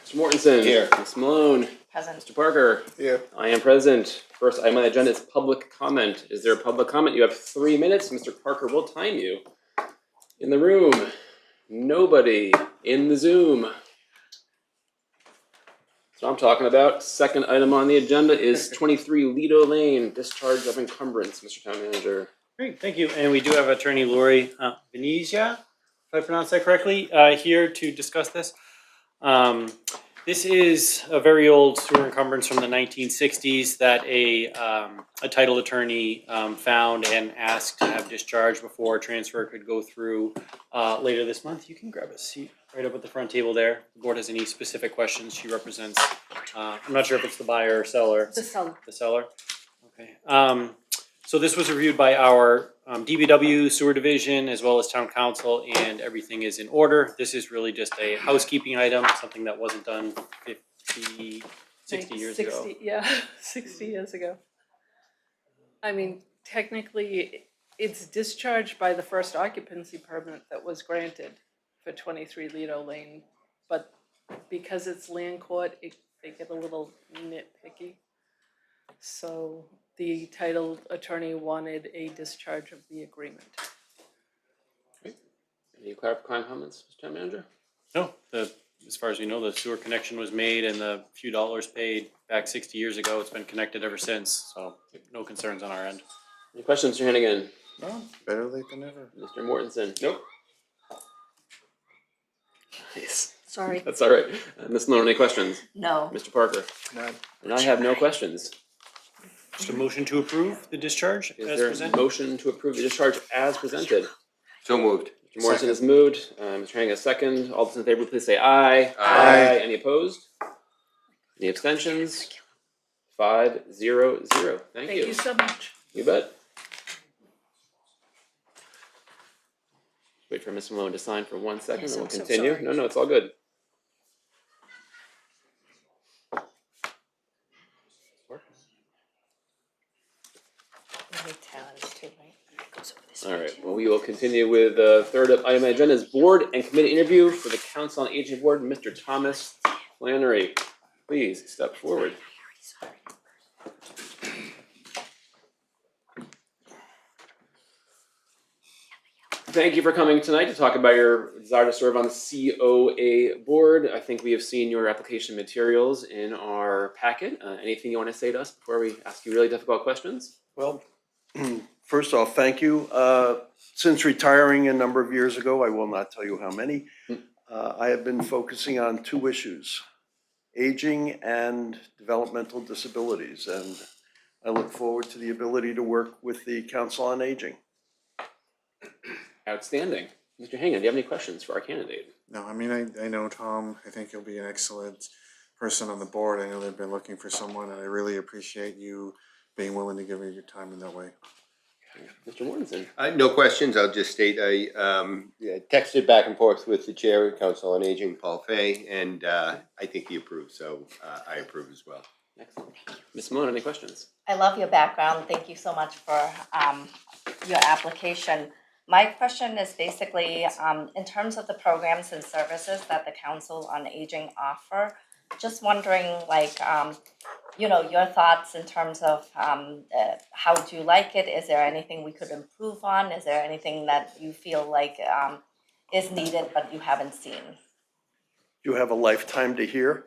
Mr. Mortensen. Here. Ms. Malone. Present. Mr. Parker. Here. I am present. First item on the agenda is public comment. Is there a public comment? You have 3 minutes. Mr. Parker will time you. In the room, nobody. In the Zoom. So I'm talking about. Second item on the agenda is 23 Lido Lane, discharge of encumbrance. Mr. Town Manager. Great, thank you. And we do have Attorney Lori Venezia, if I pronounced that correctly, here to discuss this. This is a very old sewer encumbrance from the 1960s that a title attorney found and asked to have discharged before transfer could go through later this month. You can grab a seat right up at the front table there. If the board has any specific questions. She represents, I'm not sure if it's the buyer or seller. The seller. The seller, okay. So this was reviewed by our DBW sewer division as well as town council, and everything is in order. This is really just a housekeeping item, something that wasn't done 60 years ago. Yeah, 60 years ago. I mean, technically, it's discharged by the first occupancy permit that was granted for 23 Lido Lane, but because it's land court, they get a little nitpicky. So the title attorney wanted a discharge of the agreement. Any clarifying comments, Mr. Town Manager? No, as far as we know, the sewer connection was made and the few dollars paid back 60 years ago. It's been connected ever since, so no concerns on our end. Any questions, Mr. Hannigan? No, better late than never. Mr. Mortensen? Nope. Nice. Sorry. That's all right. Ms. Malone, any questions? No. Mr. Parker? None. And I have no questions. Just a motion to approve the discharge Is as there a presented? motion to approve the discharge as presented? So moved. Mr. Morrison has moved. Mr. Hannigan, a second. All those in favor, please say aye. Aye. Any opposed? Any abstentions? 5-0-0. Thank you. Thank you so much. You bet. Wait for Ms. Malone to sign for 1 second, Yes, and we'll I'm so continue. sorry. No, it's all good. All right. Well, we will continue with the third item on the agenda is board and committee interview for the Council on Aging Board. Mr. Thomas Flannery, please step forward. Thank you for coming tonight to talk about your desire to serve on the COA board. I think we have seen your application materials in our packet. Anything you want to say to us before we ask you really difficult questions? Well, first off, thank you. Since retiring a number of years ago, I will not tell you how many, I have been focusing on two issues, aging and developmental disabilities. And I look forward to the ability to work with the Council on Aging. Outstanding. Mr. Hangan, do you have any questions for our candidate? No, I mean, I know Tom. I think he'll be an excellent person on the board. I know they've been looking for someone, and I really appreciate you being willing to give me your time in that way. Mr. Mortensen. No questions. I'll just state I texted back and forth with the chair of Council on Aging, Paul Fay, and I think he approved, so I approve as well. Excellent. Ms. Malone, any questions? I love your background. Thank you so much for your application. My question is basically, in terms of the programs and services that the Council on Aging offer, just wondering, like, your thoughts in terms of how do you like it? Is there anything we could improve on? Is there anything that you feel like is needed but you haven't seen? You have a lifetime to hear.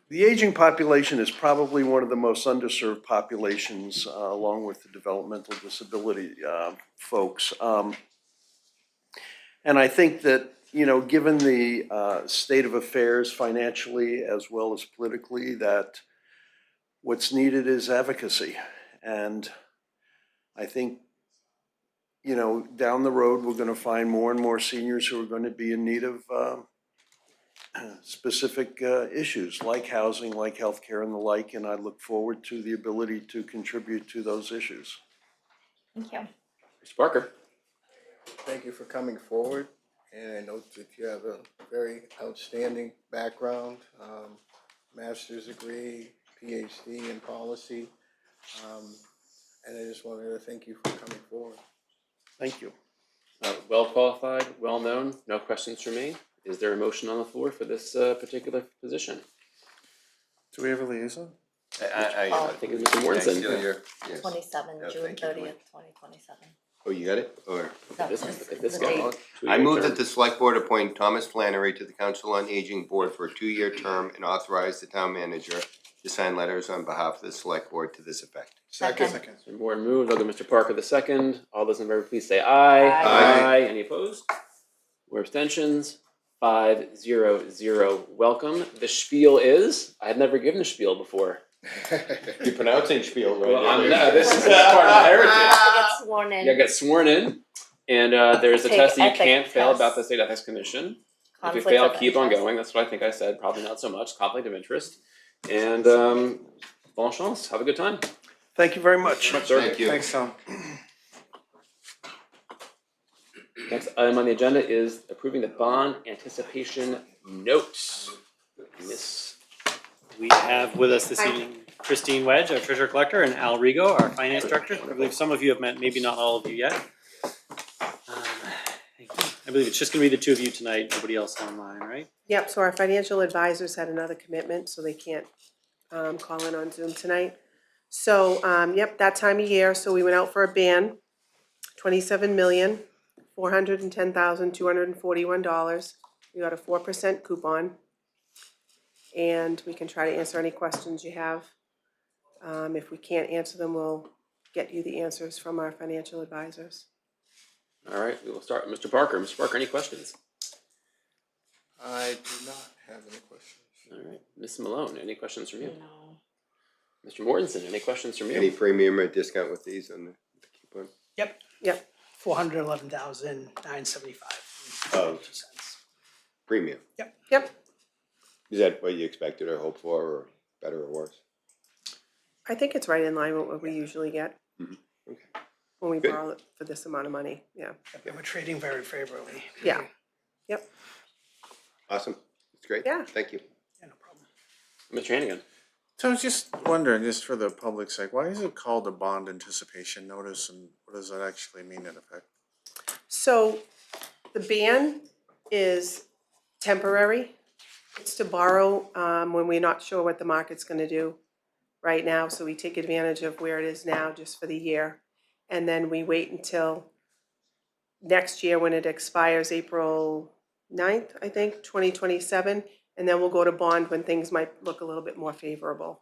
The aging population is probably one of the most underserved populations, along with the developmental disability folks. And I think that, given the state of affairs financially as well as politically, that what's needed is advocacy. And I think, down the road, we're going to find more and more seniors who are going to be in need of specific issues like housing, like healthcare and the like, and I look forward to the ability to contribute to those issues. Thank you. Mr. Parker. Thank you for coming forward, and I note that you have a very outstanding background, master's degree, PhD in policy, and I just wanted to thank you for coming forward. Thank you. Well qualified, well known, no questions from me. Is there a motion on the floor for this particular position? Do we have a liaison? I think it's Mr. Mortensen. Still here? Yes. 27, No, June thank you. 30th, 2027. Oh, you got it? Or? No, This- just this the guy. date. I move that the select board appoint Thomas Flannery to the Council on Aging Board for a 2-year term and authorize the town manager to sign letters on behalf of the select board to this effect. Second. Second. Mr. Moore moved, I'll go Mr. Parker the second. All those in favor, please say aye. Aye. Any opposed? Or abstentions? 5-0-0. Welcome. The spiel is, I had never given a spiel before. You're pronouncing spiel right. Well, this is part of my heritage. Get sworn in. You get sworn in, and there's a Take test that you ethic can't fail test. about the State Ethics Commission. If you Conflict fail, of keep on interest. going. That's what I think I said. Probably not so much. Conflict of interest. And bon chance. Have a good time. Thank you very much. Sir. Thank you. Thanks, Tom. Next item on the agenda is approving the bond anticipation notes. Miss, We have with us this evening Christine Wedge, our treasurer collector, and Al Rigo, our finance director. I believe some of you have met, maybe not all of you yet. I believe it's just gonna be the two of you tonight, nobody else online, right? Yep, so our financial advisors had another commitment, so they can't call in on Zoom tonight. So, yep, that time of year, so we went out for a ban, $27,410,241. We got a 4% coupon. And we can try to answer any questions you have. If we can't answer them, we'll get you the answers from our financial advisors. all right, we will start with Mr. Parker. Mr. Parker, any questions? I do not have any questions. All right, Ms. Malone, any questions from you? No. Mr. Mortensen, any questions from you? Any premium or discount with these on the coupon? Yep. Yep. 411,975. Oh. Premium. Yep, Is that what you expected or hoped for, or better or worse? I think it's right in line with what we usually get. Mhm. Okay. When we Good. borrow it for this amount of money, yeah. And we're trading very favorably. Yeah. Awesome. That's great. Yeah. Thank you. Yeah, no problem. Mr. Hannigan? So I was just wondering, just for the public's sake, why is it called a bond anticipation notice and what does that actually mean in effect? So the ban is temporary. It's to borrow when we're not sure what the market's gonna do right now. So we take advantage of where it is now just for the year. And then we wait until next year when it expires April 9th, I think, 2027. And then we'll go to bond when things might look a little bit more favorable.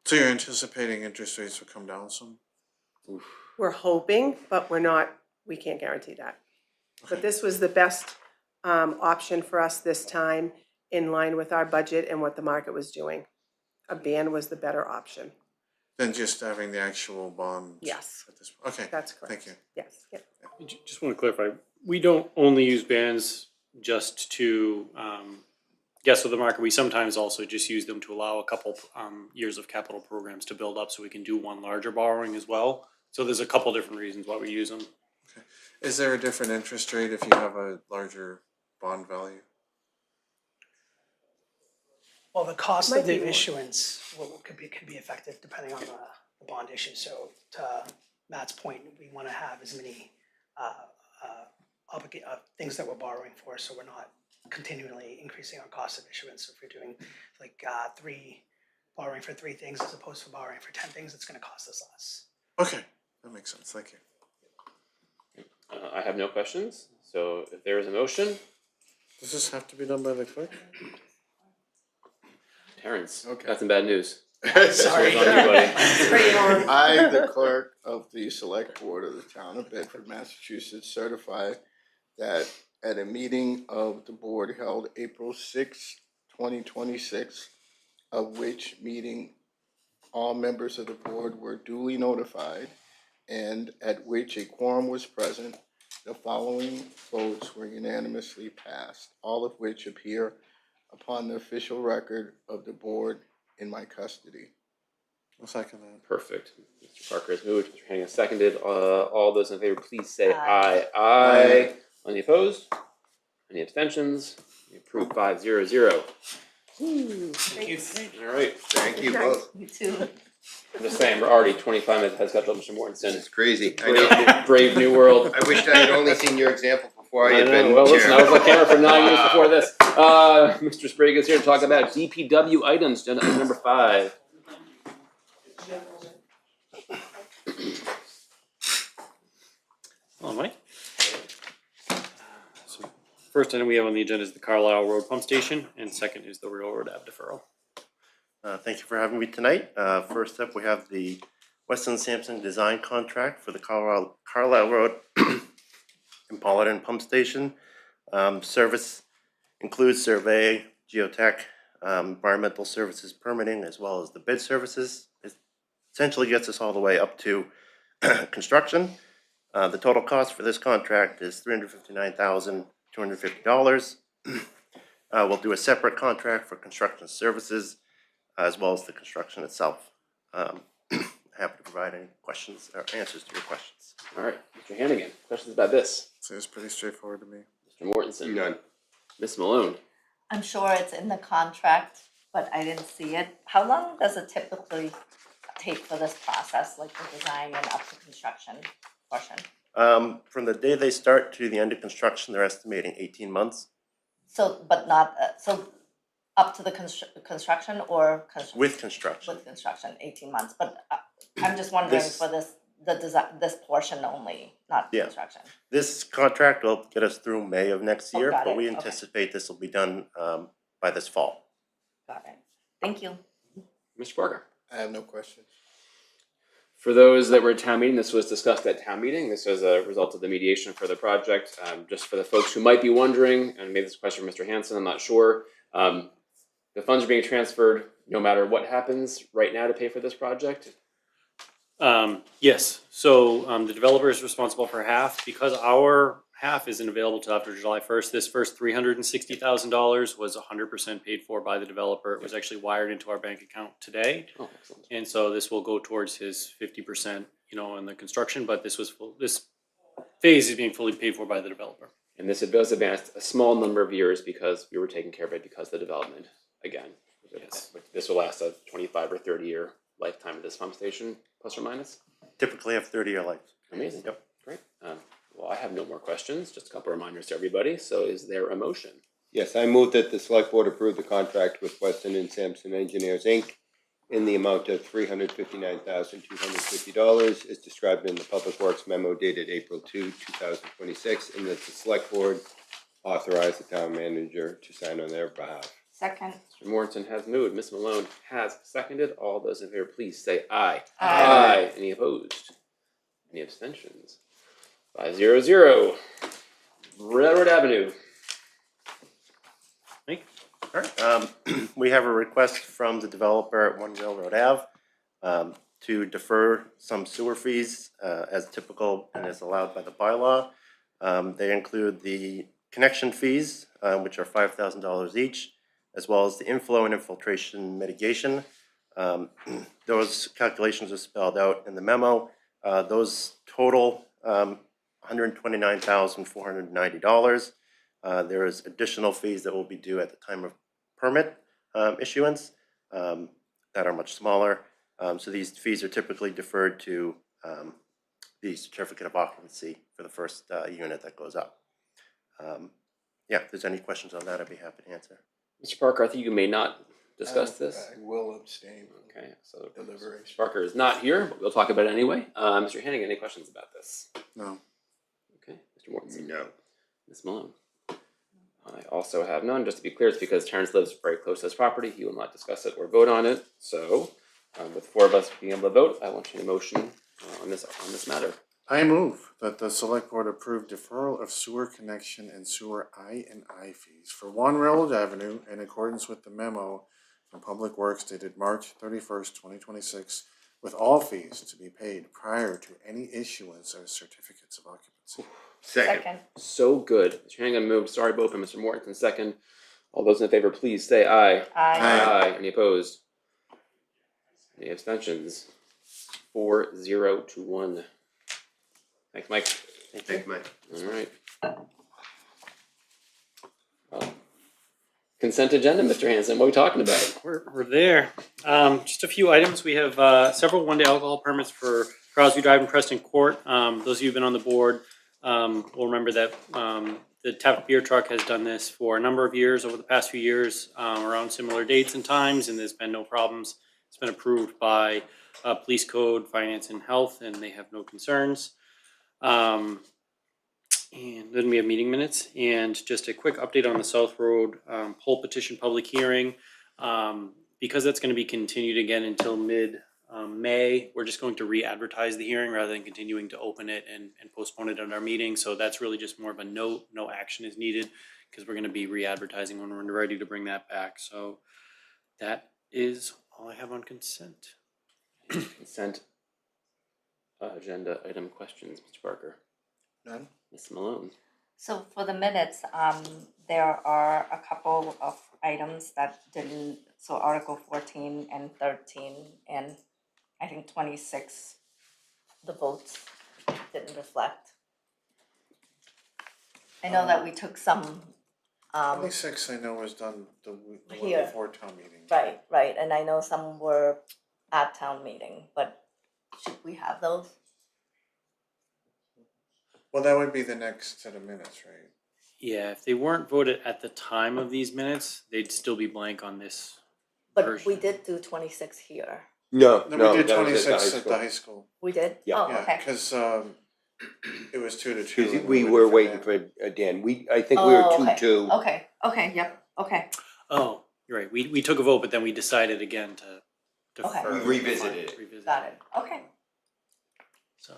So you're anticipating interest rates will come down some? We're hoping, but we can't guarantee that. But Okay. this was the best option for us this time, in line with our budget and what the market was doing. A ban was the better option. Than just having the actual bond? Yes, At this, okay, that's correct. thank you. Yes, yep. Just wanna clarify, we don't only use bands just to guess with the market, we sometimes also just use them to allow a couple years of capital programs to build up so we can do one larger borrowing as well. So there's a couple different reasons why we use them. Is there a different interest rate if you have a larger bond value? Well, the cost Might of be the more. issuance could be affected depending on the bond issue. So to Matt's point, we want to have as many things that we're borrowing for, so we're not continually increasing our cost of issuance. So if we're doing like borrowing for 3 things as opposed to borrowing for 10 things, it's going to cost us less. Okay, that makes sense, thank you. I have no questions, so if there is a motion, Does this have to be done by the clerk? Terrence, Okay. got some bad news. Sorry. It's on you, buddy. Pretty long. I, the clerk of the select board of the town of Bedford, Massachusetts, certify that at a meeting of the board held April 6, 2026, of which meeting all members of the board were duly notified, and at which a quorum was present, the following votes were unanimously passed, all of which appear upon the official record of the board in my custody. I'll second that. Perfect. Mr. Parker has moved, Mr. Hannigan seconded. All those in favor, please say Aye. aye. Aye. Any opposed? Any abstentions? Approved 5-0-0. Thank you. All right. Thank you both. You too. I'm just saying, we're already 25 minutes ahead of schedule, Mr. Mortensen. It's crazy. I know. Brave new world. I wished I had only seen your example before I had know. been Well, chair. listen, I was on camera for 9 years before this. Mr. Sprague is here to talk about DPW items, agenda item number 5. Hello, Mike. So first item we have on the agenda is the Carlisle Road Pump Station, and second is the Railroad Ave deferral. Thank you for having me tonight. First up, we have the Weston Sampson design contract for the Carlisle Road and Paladin Pump Station. Service includes survey, geotech, environmental services permitting, as well as the bid services. It essentially gets us all the way up to construction. The total cost for this contract is $359,250. We'll do a separate contract for construction services as well as the construction itself. Happy to provide any questions or answers to your questions. All right, Mr. Hannigan, questions about this? Seems pretty straightforward to me. Mr. Mortensen. None. Miss Malone. I'm sure it's in the contract, but I didn't see it. How long does it typically take for this process, like the design and up to construction portion? From the day they start to the end of construction, they're estimating 18 months. So, but not, so up to the construction or With construction. with construction, 18 months, but I'm just wondering This- for the design, this portion only, not Yeah. construction. This contract will get us through May of next Oh, year, got but it. we Okay. anticipate this will be done by this fall. Got it. Thank you. Mr. Barker. I have no questions. For those that were at town meeting, this was discussed at town meeting. This was a result of the mediation for the project. Just for the folks who might be wondering, and maybe this is a question for Mr. Hanson, I'm not sure. The funds are being transferred no matter what happens right now to pay for this project. Yes, so the developer is responsible for half. Because our half isn't available till after July 1st, this first $360,000 was 100% paid for by the developer. It was actually wired into our bank account today. Oh, excellent. And so this will go towards his 50%, in the construction, but this phase is being fully paid for by the developer. And this does advance a small number of years because we were taking care of it because of the development, again. Yes. This will last a 25 or 30-year lifetime of this pump station, plus or minus. Typically have 30-year life. Amazing. Yep. Great. Well, I have no more questions, just a couple reminders to everybody. So is there a motion? Yes, I move that the select board approve the contract with Weston and Sampson Engineers, Inc. in the amount of $359,250 as described in the Public Works memo dated April 2, 2026, and that the select board authorize the town manager to sign on their behalf. Second. Mr. Morrison has moved. Ms. Malone has seconded. All those in favor, please say aye. Aye. Any opposed? Any abstentions? 500. Railroad Avenue. Alright, we have a request from the developer at 1 Railroad Ave to defer some sewer fees as typical and as allowed by the bylaw. They include the connection fees, which are $5,000 each, as well as the inflow and infiltration mitigation. Those calculations are spelled out in the memo. Those total $129,490. There is additional fees that will be due at the time of permit issuance that are much smaller. So these fees are typically deferred to the certificate of occupancy for the first unit that goes up. Yeah, if there's any questions on that, I'd be happy to answer. Mr. Parker, I think you may not discuss this. I will abstain from Okay, so Mr. deliberation. Parker is not here, but we'll talk about it anyway. Mr. Hannigan, any questions about this? No. Okay, Mr. Mortensen. No. Ms. Malone. I also have none. Just to be clear, it's because Terrence lives very close to this property. He will not discuss it or vote on it. So, with 4 of us being able to vote, I want you to motion on this matter. I move that the select board approve deferral of sewer connection and sewer I&I fees for 1 Railroad Avenue in accordance with the memo from Public Works dated March 31st, 2026, with all fees to be paid prior to any issuance of certificates of occupancy. Second. So good. Mr. Hannigan moved. Sorry, both, and Mr. Mortensen second. All those in favor, please say aye. Aye. Any opposed? Any abstentions? 4-0-1. Thanks, Mike. Thank you, Mike. All right. Consent agenda, Mr. Hanson. What are we talking about? We're there. Just a few items. We have several one-day alcohol permits for Crosby Drive and Preston Court. Those of you who've been on the board will remember that the Tap Beer Truck has done this for a number of years, over the past few years, around similar dates and times, and there's been no problems. It's been approved by Police Code, Finance, and Health, and they have no concerns. And then we have meeting minutes, and just a quick update on the South Road poll petition public hearing. Because that's gonna be continued again until mid-May, we're just going to re-advertise the hearing rather than continuing to open it and postpone it at our meeting. So that's really just more of a note, no action is needed, because we're gonna be re-advertising when we're ready to bring that back. So that is all I have on consent. Consent agenda item questions, Mr. Barker. None? Ms. Malone. So for the minutes, there are a couple of items that didn't, so Article 14 and 13 and I think 26, the votes didn't reflect. I know that we took some, 26, I know was done the one Here. before town meeting. right, and I know some were at town meeting, but should we have those? Well, that would be the next set of minutes, right? Yeah, if they weren't voted at the time of these minutes, they'd still be blank on this. But we Version. did do 26 here. No, No, no, we did that was 26 at at the the high high school. We did? Yeah. Oh, Yeah, okay. cause it was 2-2. school. and We were waiting for for Dan. I think we were Oh, okay. 2-2. Okay, yep, okay. Oh, you're right. We took a vote, but then we decided again to Okay. defer. We revisited it. Revisit Got it, okay. So,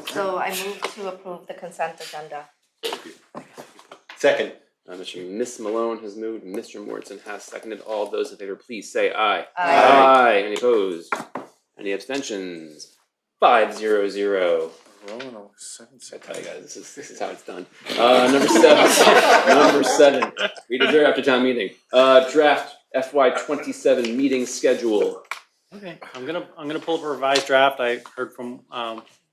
So I move to approve the consent agenda. Second. Miss Malone has moved, Mr. Morrison has seconded. All those in favor, please say aye. Aye. Any opposed? Any abstentions? 5-0-0. Rolling on 7 I seconds. tell you guys, this is how it's done. Number 7. Number 7. We deserve after town meeting. Draft FY27 meeting schedule. okay, I'm gonna pull up a revised draft. I heard from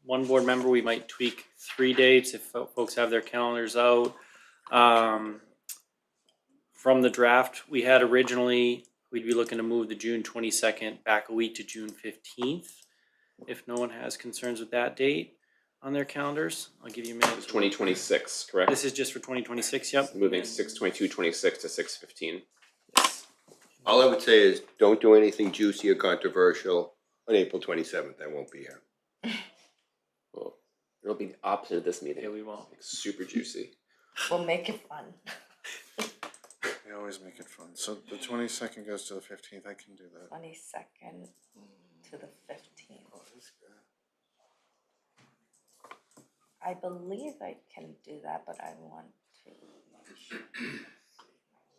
one board member, we might tweak 3 dates if folks have their calendars out. From the draft, we had originally, we'd be looking to move the June 22nd back a week to June 15th. If no one has concerns with that date on their calendars, I'll give you a minute. It's 2026, correct? This is just for 2026, yep. Moving 6/22/26 to 6/15. All I would say is, don't do anything juicy or controversial on April 27th. I won't be here. Well, it'll be the opposite of this meeting. Yeah, we won't. Like, super juicy. We'll make it fun. They always make it fun. So the 22nd goes to the 15th. I can do that. 22nd to the 15th. I believe I can do that, but I want to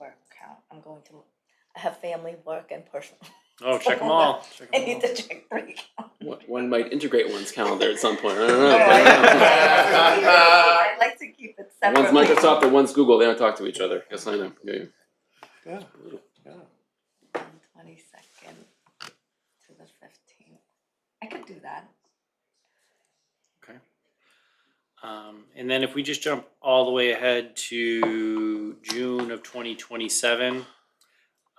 work out. I'm going to, I have family, work, and personal. Oh, check them all. Check 'em I need all. to check 3 calendars. One might integrate one's calendar at some point. I don't know. I like to keep it separate. One's Microsoft and one's Google. They don't talk to each other. Yes, I know. Yeah. Yeah. 22nd to the 15th. I could do that. Okay. And then if we just jump all the way ahead to June of 2027,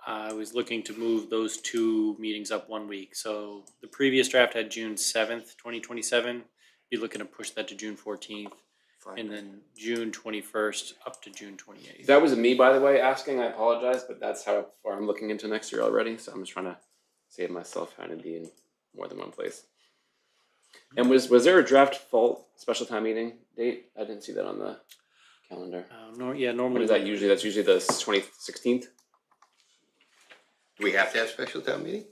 I was looking to move those 2 meetings up 1 week. So the previous draft had June 7th, 2027. You're looking to push that to June 14th, Fine. and then June 21st up to June 28th. That was me, by the way, asking. I apologize, but that's how far I'm looking into next year already. So I'm just trying to save myself having to be in more than one place. And was there a draft fall special time meeting date? I didn't see that on the calendar. What Normally is that usually? That's usually the 16th. Do we have to have special town meeting?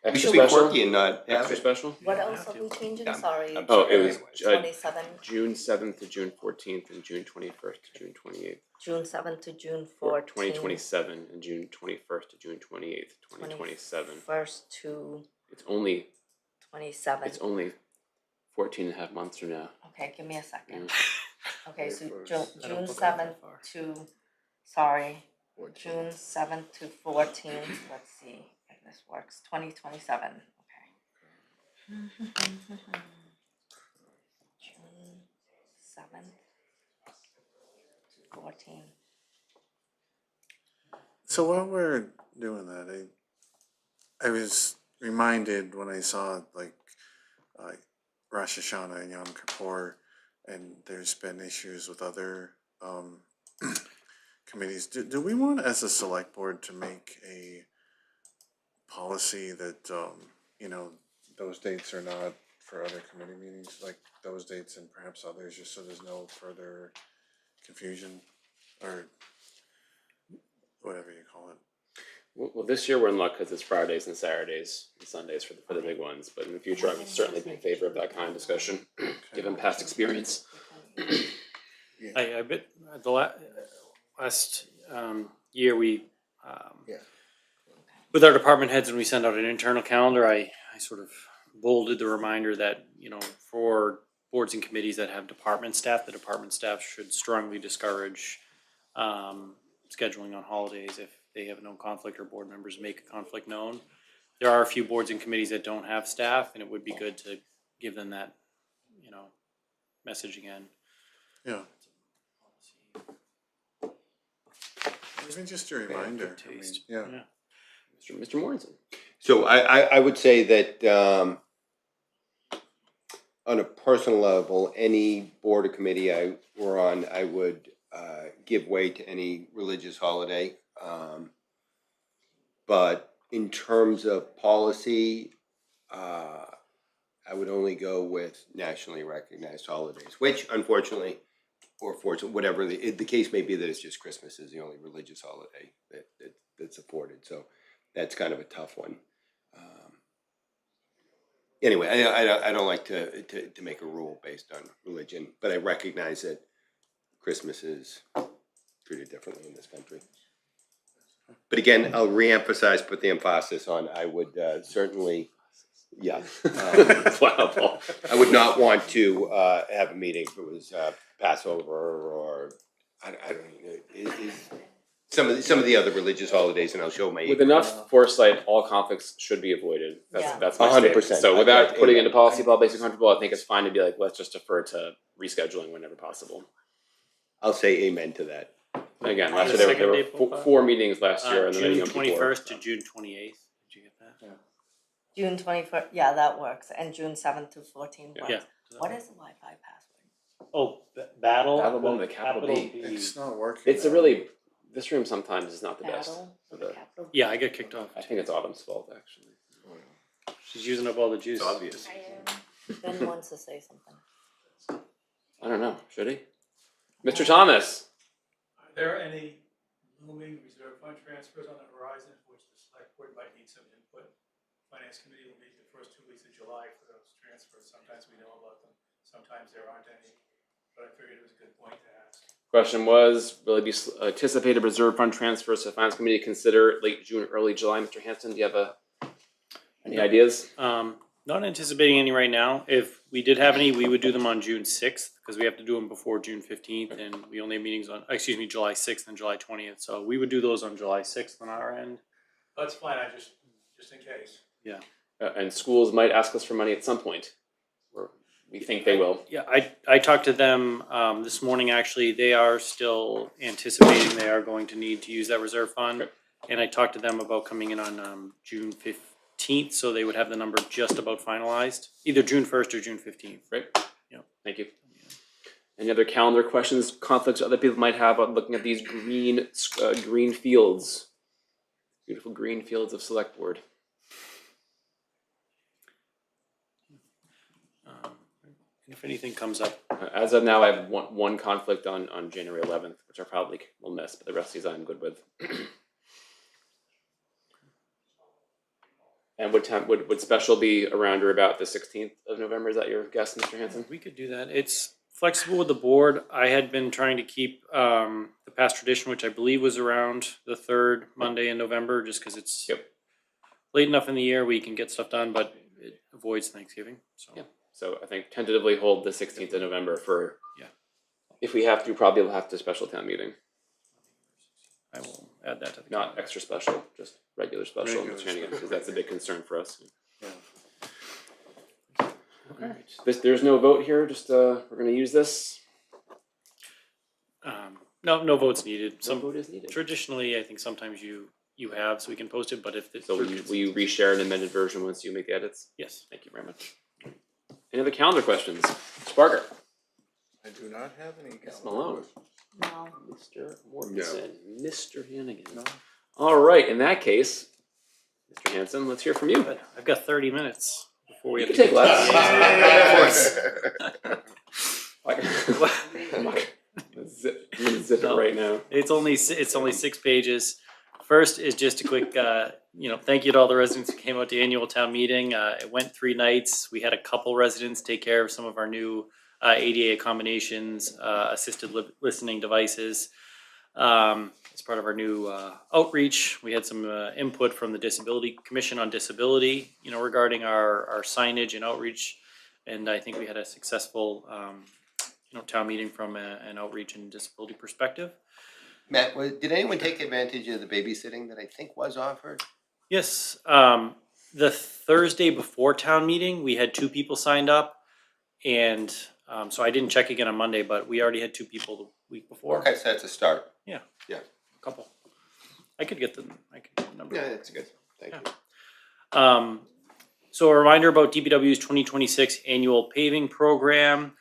We Extra should be special. quirky and not have Extra it. special. What else are we changing? Yeah. Sorry. Oh, it was 27, June 7th to June 14th and June 21st to June 28th. June 7th to June Or 14th. 2027 and June 21st to June 28th, 2027. 21st to It's only 27. 14 and a half months from now. Okay, give me a second. Yeah. Okay, so 21st. June, I don't June book out that 7th far. to, sorry, June 7th to 14th, let's see if this works, 2027, okay. June 7th to 14th. So while we're doing that. I was reminded when I saw like Rosh Hashanah and Yom Kippur, and there's been issues with other committees. Do we want, as a select board, to make a policy that, you know, those dates are not for other committee meetings, like those dates and perhaps others, just so there's no further confusion or whatever you call it? Well, this year we're in luck because it's Fridays and Saturdays and Sundays for the big ones. But in the future, I would certainly be in favor of that kind of discussion, given past experience. I bet the last year we, Yeah. with our department heads, when we send out an internal calendar, I sort of bolded the reminder that, you know, for boards and committees that have department staff, the department staff should strongly discourage scheduling on holidays if they have no conflict or board members make a conflict known. There are a few boards and committees that don't have staff, and it would be good to give them that, you know, message again. Yeah. Even just a reminder. Good I mean, taste. yeah. Mr. Morrison. So I would say that on a personal level, any board or committee I were on, I would give way to any religious holiday. But in terms of policy, I would only go with nationally recognized holidays, which unfortunately, or fortunately, whatever the case may be, that it's just Christmas is the only religious holiday that's afforded. So that's kind of a tough one. Anyway, I don't like to make a rule based on religion, but I recognize that Christmas is treated differently in this country. But again, I'll reemphasize, put the emphasis on, I would certainly, yeah. Wow, Paul. I would not want to have a meeting if it was Passover or, I don't know, some of the other religious holidays, and I'll show my. With enough foresight, all conflicts should be avoided. Yeah. That's my 100%. statement. So without putting Amen. into policy, Paul, basically comfortable, I think it's fine to be like, let's just defer to rescheduling whenever possible. I'll say amen to that. Again, The last year there second were day, four, Paul? four meetings last year, and then June Yom Kippur. 21st to June 28th. Did you get that? June 21st, yeah, that works, and June 7th to 14th works. Yeah. What is the Wi-Fi password? Oh, battle. Battle with a capital B. It's not working. It's a really, this room sometimes is not the best. Battle with the- a capital B? Yeah, I got kicked off. I think it's Autumn's fault, actually. She's using up all the juice. It's obvious. Ben wants to say something. I don't know, should he? Mr. Thomas? Are there any looming reserve fund transfers on the horizon for which the select board might need some input? Finance committee will meet the first 2 weeks of July for those transfers. Sometimes we know about them, sometimes there aren't any. But I figured it was a good point to ask. Question was, will it be anticipated reserve fund transfers to the finance committee consider late June, early July? Mr. Hanson, do you have any ideas? Not anticipating any right now. If we did have any, we would do them on June 6th because we have to do them before June 15th, and we only have meetings on, July 6th and July 20th. So we would do those on July 6th on our end. That's fine, I just in case. And schools might ask us for money at some point. Or we think they will. Yeah, I talked to them this morning, actually. They are still anticipating they are going to need to use that reserve fund. Okay. And I talked to them about coming in on June 15th, so they would have the number just about finalized, either June 1st or June 15th. Great. Yep. Thank you. Any other calendar questions, conflicts other people might have on looking at these green fields? Beautiful green fields of select board. If anything comes up, As of now, I have one conflict on January 11th, which I probably will miss, but the rest of these I'm good with. And would special be around or about the 16th of November? Is that your guess, Mr. Hanson? we could do that. It's flexible with the board. I had been trying to keep the past tradition, which I believe was around the third Monday in November, just because it's Yep. late enough in the year where you can get stuff done, but it avoids Thanksgiving. So Yeah. So I think tentatively hold the 16th of November for. Yeah. If we have to, probably we'll have to special town meeting, I will add that to the not calendar. extra special, just regular special, Regular because that's a big concern for us. Yeah. Alright, there's no vote here, just, we're gonna use this. No votes needed. Some Some vote is needed. traditionally, I think sometimes you you have, so we can post it, but if it's. So will you reshare an amended version once you make the edits? Yes. Thank you very much. Any other calendar questions? Sparker. I do not have any. Ms. Malone. No. Mr. Mortensen. Mr. Hannigan. All right, in that case, Mr. Hanson, let's hear from you. But I've got 30 minutes before we You have can to. take less. I'm gonna zip it right now. It's only 6 pages. First is just a quick, thank you to all the residents who came out to annual town meeting. It went 3 nights. We had a couple residents take care of some of our new ADA accommodations, assisted listening devices. As part of our new outreach, we had some input from the Disability Commission on Disability, regarding our signage and outreach. And I think we had a successful, town meeting from an outreach and disability perspective. Matt, did anyone take advantage of the babysitting that I think was offered? Yes, the Thursday before town meeting, we had 2 people signed up. And so I didn't check again on Monday, but we already had 2 people the week before. Okay, so that's a start. A couple. I could get the number. Yeah, that's good. Thank you. So a reminder about DPW's 2026 annual paving program.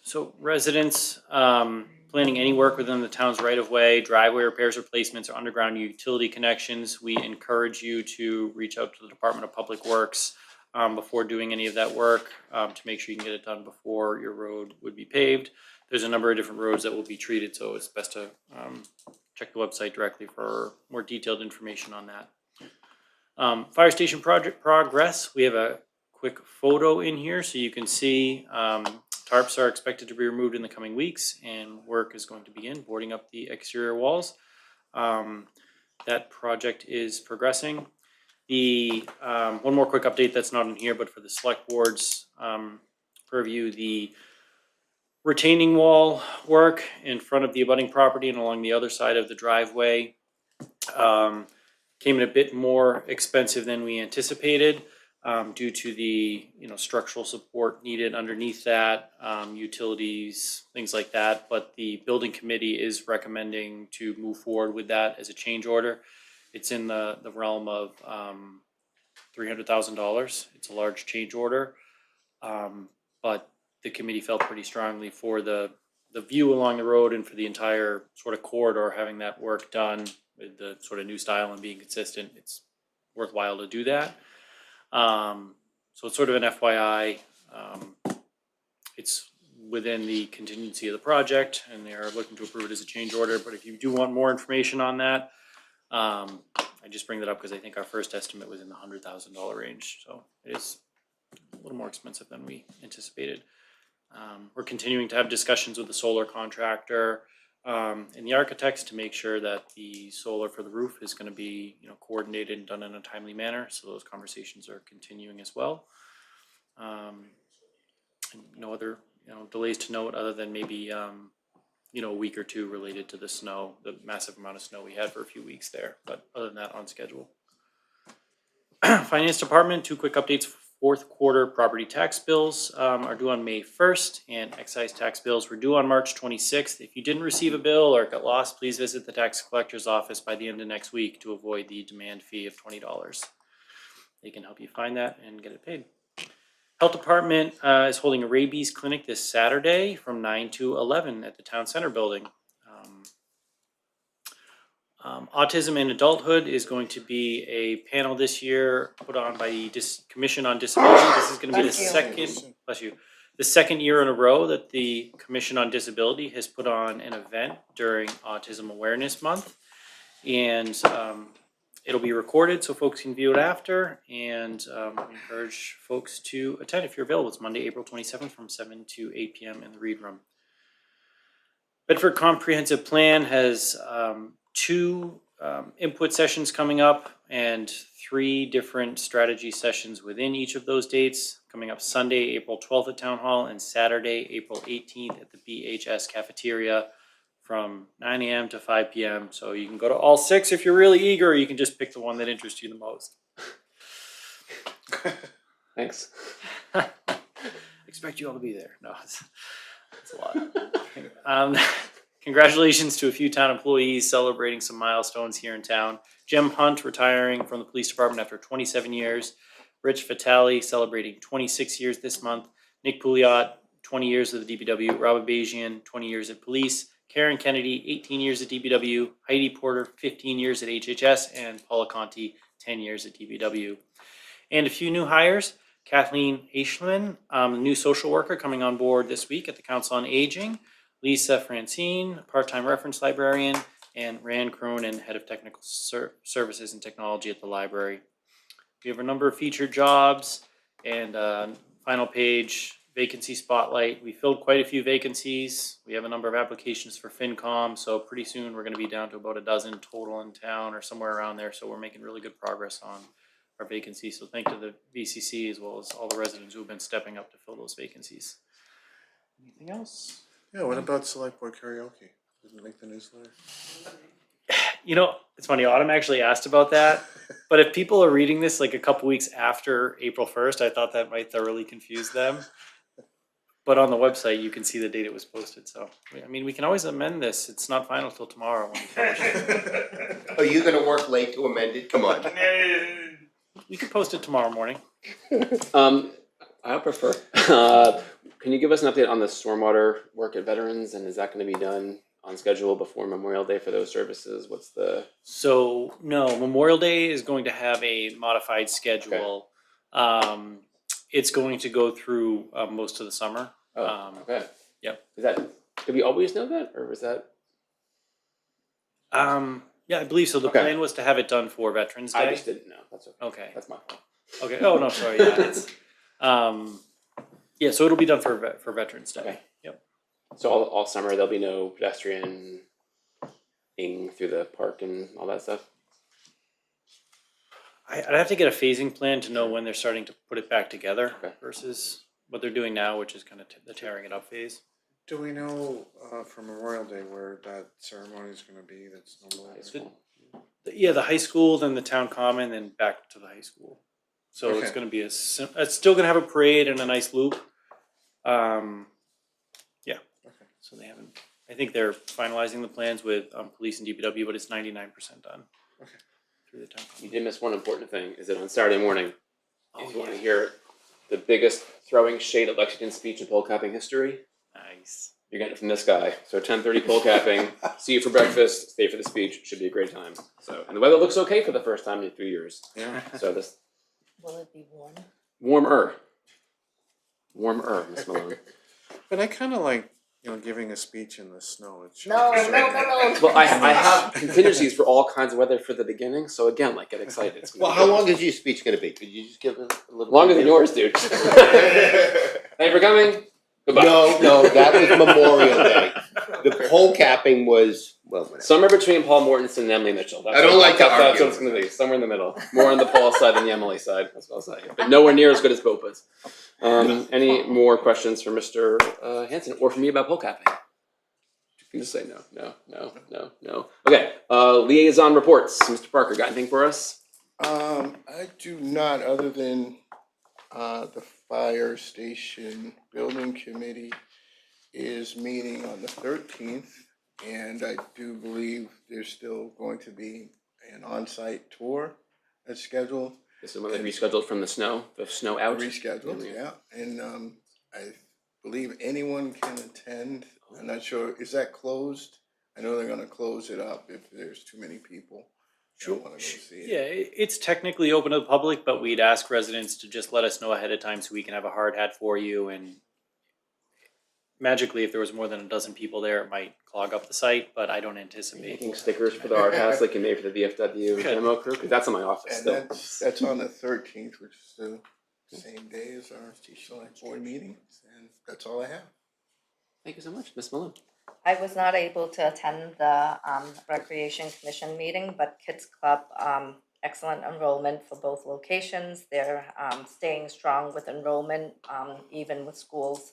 So residents planning any work within the town's right-of-way, driveway repairs, replacements, or underground utility connections, we encourage you to reach out to the Department of Public Works before doing any of that work to make sure you can get it done before your road would be paved. There's a number of different roads that will be treated, so it's best to check the website directly for more detailed information on that. Fire station project progress, we have a quick photo in here so you can see tarps are expected to be removed in the coming weeks and work is going to begin boarding up the exterior walls. That project is progressing. The one more quick update that's not in here, but for the select board's purview, the retaining wall work in front of the abutting property and along the other side of the driveway came in a bit more expensive than we anticipated due to the structural support needed underneath that, utilities, things like that. But the building committee is recommending to move forward with that as a change order. It's in the realm of $300,000. It's a large change order, but the committee felt pretty strongly for the view along the road and for the entire sort of corridor, having that work done with the sort of new style and being consistent. It's worthwhile to do that. So it's sort of an FYI. It's within the contingency of the project and they're looking to approve it as a change order. But if you do want more information on that, I just bring that up because I think our first estimate was in the $100,000 range. So it is a little more expensive than we anticipated. We're continuing to have discussions with the solar contractor and the architects to make sure that the solar for the roof is going to be coordinated and done in a timely manner. So those conversations are continuing as well. And no other delays to note other than maybe a week or 2 related to the snow, the massive amount of snow we had for a few weeks there. But other than that, on schedule. Finance Department, 2 quick updates. 4th quarter property tax bills are due on May 1st and excise tax bills were due on March 26th. If you didn't receive a bill or got lost, please visit the tax collector's office by the end of next week to avoid the demand fee of $20. They can help you find that and get it paid. Health Department is holding a rabies clinic this Saturday from 9 to 11 at the Town Center building. Autism in Adulthood is going to be a panel this year put on by the Commission on Disability. This is going to be the second year in a row that the Commission on Disability has put on an event during Autism Awareness Month. And it'll be recorded so folks can view it after. And we encourage folks to attend if you're available. It's Monday, April 27th from 7 to 8 p.m. in the Read Room. Bedford Comprehensive Plan has 2 input sessions coming up and 3 different strategy sessions within each of those dates. Coming up Sunday, April 12th at Town Hall and Saturday, April 18th at the BHS cafeteria from 9 a.m. to 5 p.m. So you can go to all 6 if you're really eager, or you can just pick the one that interests you the most. Thanks. Expect you all to be there. No, it's a lot. Congratulations to a few town employees celebrating some milestones here in town. Jim Hunt retiring from the police department after 27 years. Rich Vitale celebrating 26 years this month. Nick Pouliot, 20 years at the DPW. Robert Bajian, 20 years at police. Karen Kennedy, 18 years at DPW. Heidi Porter, 15 years at HHS. And Paula Conti, 10 years at DPW. And a few new hires. Kathleen Eishman, new social worker coming on board this week at the Council on Aging. Lisa Francine, part-time reference librarian, and Rand Cronin, head of technical services and technology at the library. We have a number of featured jobs and final page vacancy spotlight. We filled quite a few vacancies. We have a number of applications for FinCom, so pretty soon we're going to be down to about a dozen total in town or somewhere around there. So we're making really good progress on our vacancies. So thank to the VCC as well as all the residents who have been stepping up to fill those vacancies. Anything else? Yeah, what about select board karaoke? Didn't make the newsletter. You know, it's funny, Autumn actually asked about that, but if people are reading this like a couple weeks after April 1st, I thought that might thoroughly confuse them. But on the website, you can see the date it was posted, so, I mean, we can always amend this, it's not final till tomorrow when we publish it. Are you gonna work late to amend it? Come on. We could post it tomorrow morning. I prefer. Can you give us an update on the stormwater work at Veterans, and is that gonna be done on schedule before Memorial Day for those services? What's the? So, no, Memorial Day is going to have a modified schedule. It's going to go through most of the summer. Oh, okay. Yep. Is that, did we always know that, or was that? Yeah, I believe so. The Okay. plan was to have it done for Veterans Day. I just didn't know, that's okay. Okay. That's my fault. Okay. Oh no, sorry. Yeah, it's, yeah. So it'll be done for Veterans Day. Okay. Yep. So all summer, there'll be no pedestrian-ing through the park and all that stuff? I'd have to get a phasing plan to know when they're starting to put it back together Okay. versus what they're doing now, which is kind of the tearing it up phase. Do we know for Memorial Day where that ceremony is gonna be that's normally? High school. Yeah, the high school, then the town common, then back to the high school. So it's Okay. going to be it's still going to have a parade and a nice loop. Yeah. Okay. So they haven't. I think they're finalizing the plans with police and DPW, but it's 99% done. Okay. Through the town You common. did miss one important thing, is that on Saturday morning, Oh, if you wanna yeah. hear the biggest throwing shade at Lexington speech in pole capping history, Nice. you're getting it from this guy. So 10:30 pole capping, see you for breakfast, stay for the speech, should be a great time. So, and the weather looks okay for the first time in 3 years. Yeah. So this Will it be warm? warmer, Miss Malone. But I kinda like, giving a speech in the snow. It's No. Well, I have contingencies for all kinds of weather for the beginning, so again, like, get excited. It's gonna Well, be how good. long is your speech gonna be? Could you just give us a little? Longer than yours, dude. Thank you for coming. Goodbye. No, that was Memorial Day. The pole capping was, well, whatever. Somewhere between Paul Mortensen and Emily Mitchell. That's I don't like to that's argue. what it's going to be. Somewhere in the middle. More on the Paul side than the Emily side. That's what I'll say. But nowhere near as good as Popa's. Any more questions for Mr. Hanson or for me about pole capping? You can just say no. Okay. Liaison reports. Mr. Parker, got anything for us? I do not, other than, the fire station building committee is meeting on the 13th. And I do believe there's still going to be an on-site tour that's scheduled. This is when they rescheduled from the snow out. Rescheduled, yeah, and I believe anyone can attend. I'm not sure, is that closed? I know they're gonna close it up if there's too many people. Sure. Wanna go see it. Yeah, it's technically open to the public, but we'd ask residents to just let us know ahead of time so we can have a hard hat for you. And magically, if there was more than a dozen people there, it might clog up the site, but I don't anticipate. Making stickers for the hard hats like you made for the VFW demo crew, because that's in my office And still. that's on the 13th, which is the same day as our select board meeting, and that's all I have. Thank you so much, Miss Malone. I was not able to attend the Recreation Commission meeting, but Kids Club, excellent enrollment for both locations. They're staying strong with enrollment, even with schools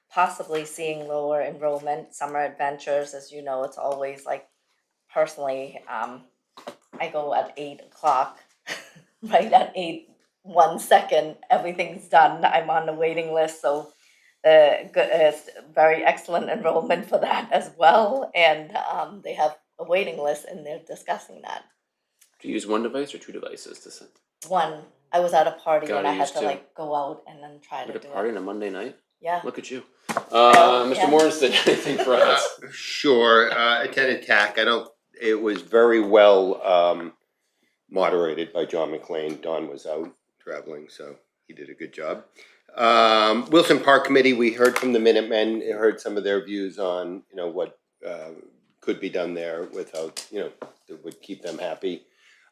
possibly seeing lower enrollment. Summer Adventures, as you know, it's always like, personally, I go at 8 o'clock, right at 8, 1 second, everything's done. I'm on the waiting list, so very excellent enrollment for that as well, and they have a waiting list, and they're discussing that. Do you use one device or two devices to send? One, I was at a party and Gotta I had use to two. like go out and then try At to a do party it. on a Monday night? Yeah. Look at you. Yeah. Mr. Morrison, anything for us? Sure, attended TAC, it was very well, moderated by John McLean. Don was out traveling, so he did a good job. Wilson Park Committee, we heard from the Minutemen, heard some of their views on, what, could be done there without, that would keep them happy.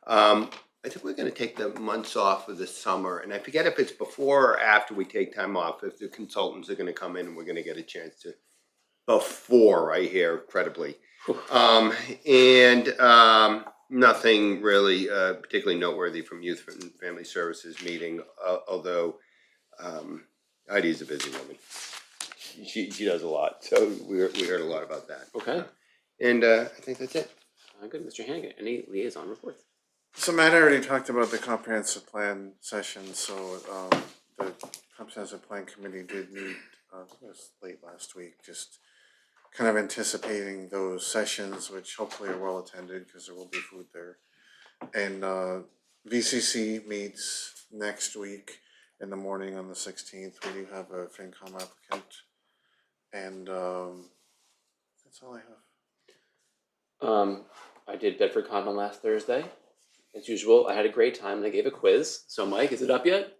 I think we're gonna take the months off of the summer, and I forget if it's before or after we take time off, if the consultants are gonna come in and we're gonna get a chance to, before, I hear credibly. Nothing really particularly noteworthy from Youth and Family Services meeting, although Heidi's a busy woman. She does a lot, so we heard a lot about that. Okay. And I think that's it. Good, Mr. Hannigan, any liaison reports? So Matt already talked about the comprehensive plan session, so the comprehensive plan committee did meet, it was late last week, just kind of anticipating those sessions, which hopefully are well attended, because there will be food there. And VCC meets next week in the morning on the 16th. We do have a FinCom applicant, and that's all I have. I did Bedford Common last Thursday. As usual, I had a great time and I gave a quiz. So Mike, is it up yet?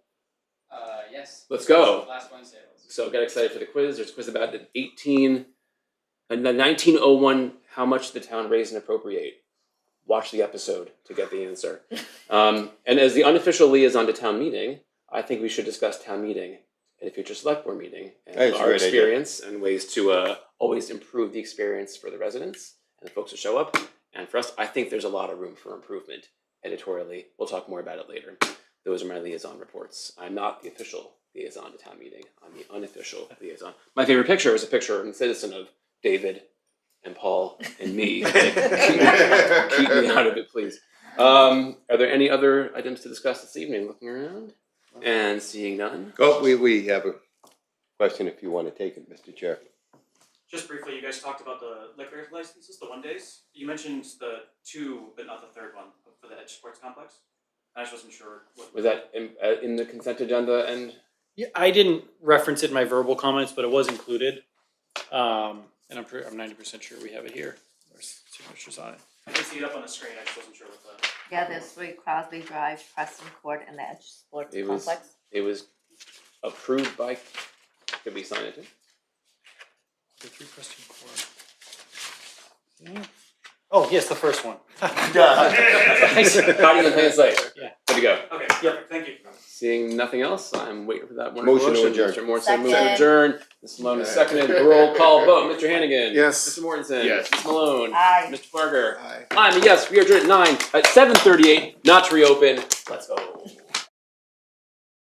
Yes. Let's go. Last Wednesday. So get excited for the quiz. There's a quiz about the 1901, how much the town raised and appropriate. Watch the episode to get the answer. And as the unofficial liaison to town meeting, I think we should discuss town meeting at a future select board meeting and That's a our great idea. experience and ways to always improve the experience for the residents and the folks who show up. And for us, I think there's a lot of room for improvement editorially. We'll talk more about it later. Those are my liaison reports. I'm not the official liaison to town meeting. I'm the unofficial liaison. My favorite picture is a picture in Citizen of David and Paul and me. Like, keep me out of it, please. Are there any other items to discuss this evening? Looking around and seeing none. Oh, we have a question if you want to take it, Mr. Chair. Just briefly, you guys talked about the liquor licenses, the 1 days. You mentioned the 2, but not the third one for the Edge Sports Complex. I just wasn't sure what. Was that in the consent agenda? And Yeah, I didn't reference it in my verbal comments, but it was included. And I'm 90% sure we have it here. There's signatures on it. I can see it up on the screen. I just wasn't sure what the. Yeah, there's 3 Crosby Drive, Preston Court, and the Edge Sports Complex. it was approved by. Could we sign it too? The 3 Preston Court. Oh, yes, the first one. Nice. Caught you in plain sight. Yeah. Good to go. Okay, yeah, thank you. Seeing nothing else, I'm waiting for that wonderful Motion to motion. adjourn. Mr. Morrison moved to Second. adjourn. Ms. Malone is seconded. Roll call vote. Mr. Hannigan. Yes. Mr. Morrison. Yes. Ms. Malone. Aye. Mr. Parker. Aye. I'm a yes. We are adjourned at 7:38. Not to reopen. Let's go.